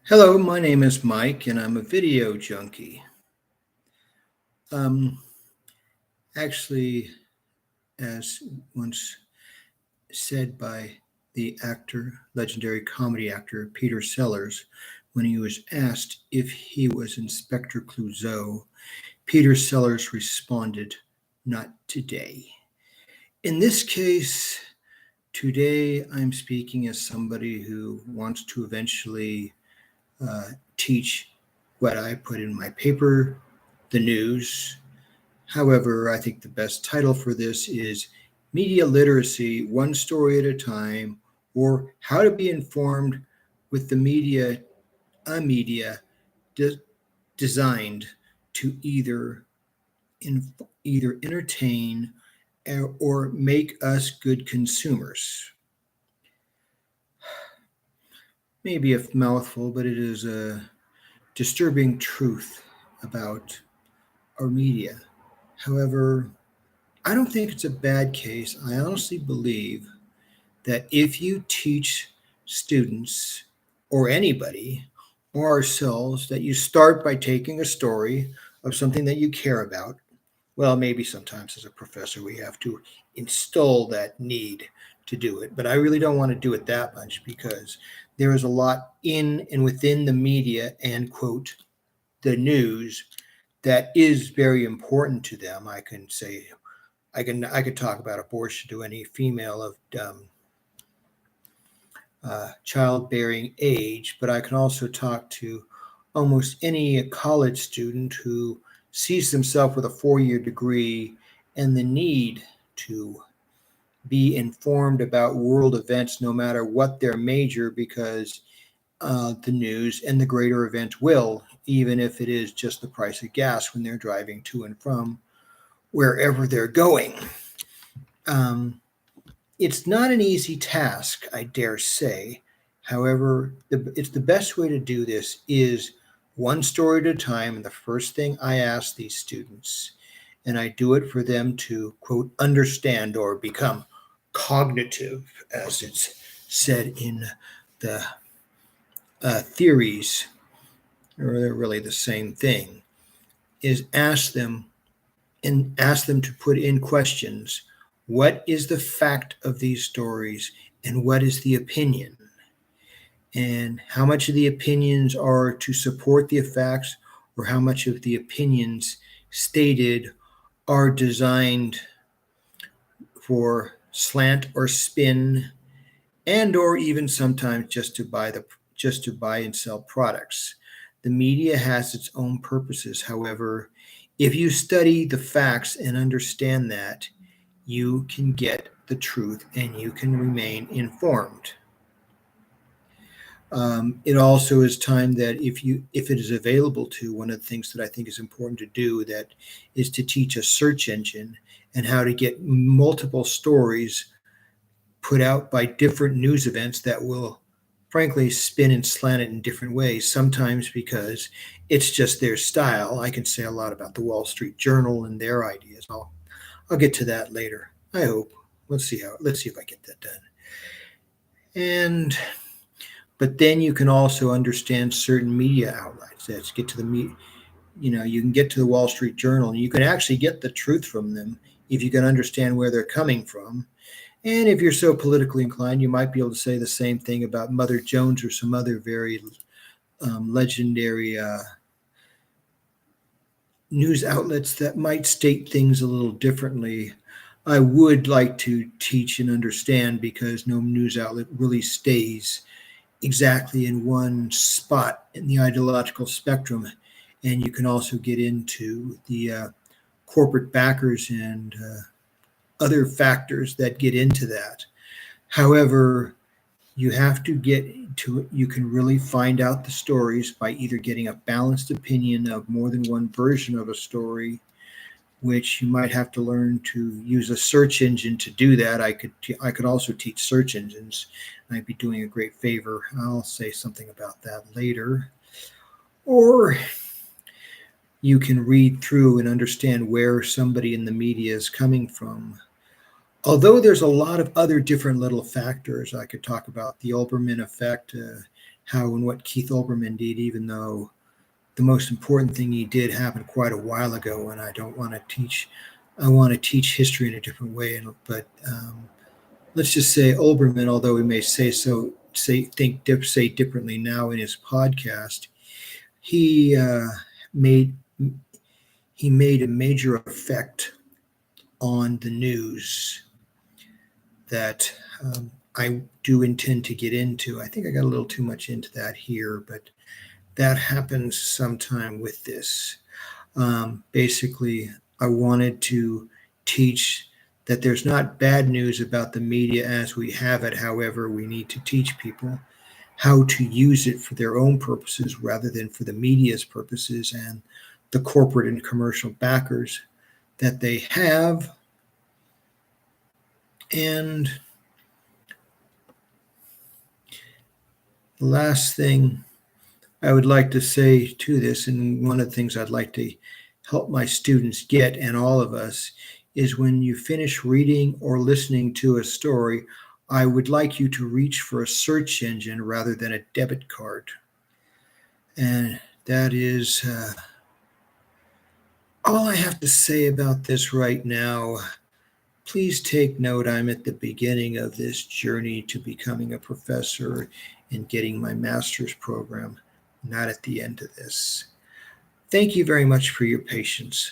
Hello, my name is Mike, and I'm a video junkie. Um, actually, as once said by the legendary comedy actor Peter Sellers, when he was asked if he was Inspector Clouseau, Peter Sellers responded, "Not today." In this case, today I'm speaking as somebody who wants to eventually teach what I put in my paper, the news. However, I think the best title for this is Media Literacy, One Story at a Time, or How to Be Informed with the Media, a Media de- Designed to either entertain or make us good consumers. Maybe a mouthful, but it is a disturbing truth about our media. However, I don't think it's a bad case. I honestly believe that if you teach students or anybody or ourselves that you start by taking a story of something that you care about, well, maybe sometimes as a professor we have to install that need to do it, but I really don't want to do it that much because there is a lot in and within the media and quote the news that is very important to them. I could talk about abortion to any female of childbearing age, but I can also talk to almost any college student who sees themselves with a 4 year degree and the need to be informed about world events no matter what their major, because the news and the greater event will, even if it is just the price of gas when they're driving to and from wherever they're going. Um, it's not an easy task, I dare say. However, it's the best way to do this is one story at a time. And the first thing I ask these students, and I do it for them to quote understand or become cognitive, as it's said in the theories, or they're really the same thing, is ask them to put in questions. What is the fact of these stories and what is the opinion? And how much of the opinions are to support the facts or how much of the opinions stated are designed for slant or spin and or even sometimes just to buy and sell products. The media has its own purposes. However, if you study the facts and understand that, you can get the truth and you can remain informed. It also is time that if it is available to, one of the things that I think is important to do that is to teach a search engine and how to get multiple stories put out by different news events that will frankly spin and slant it in different ways, sometimes because it's just their style. I can say a lot about the Wall Street Journal and their ideas. I'll get to that later, I hope. Let's see if I get that done. And but then you can also understand certain media outlets. Let's get to the media. You can get to the Wall Street Journal and you can actually get the truth from them if you can understand where they're coming from. And if you're so politically inclined, you might be able to say the same thing about Mother Jones or some other very legendary news outlets that might state things a little differently. I would like to teach and understand because no news outlet really stays exactly in one spot in the ideological spectrum. And you can also get into the corporate backers and other factors that get into that. However, you have to get to it. You can really find out the stories by either getting a balanced opinion of more than one version of a story, which you might have to learn to use a search engine to do that. I could also teach search engines. I'd be doing a great favor. I'll say something about that later. Or you can read through and understand where somebody in the media is coming from. Although there's a lot of other different little factors, I could talk about the Olbermann effect, how and what Keith Olbermann did, even though the most important thing he did happened quite a while ago, and I don't want to teach. I want to teach history in a different way, but let's just say Olbermann, although he may say differently now in his podcast, he made he made a major effect on the news that I do intend to get into. I think I got a little too much into that here, but that happens sometime with this. Basically, I wanted to teach that there's not bad news about the media as we have it. However, we need to teach people how to use it for their own purposes rather than for the media's purposes and the corporate and commercial backers that they have. And the last thing I would like to say to this, and one of the things I'd like to help my students get, and all of us, is when you finish reading or listening to a story, I would like you to reach for a search engine rather than a debit card. And that is all I have to say about this right now. Please take note, I'm at the beginning of this journey to becoming a professor and getting my master's program, not at the end of this. Thank you very much for your patience.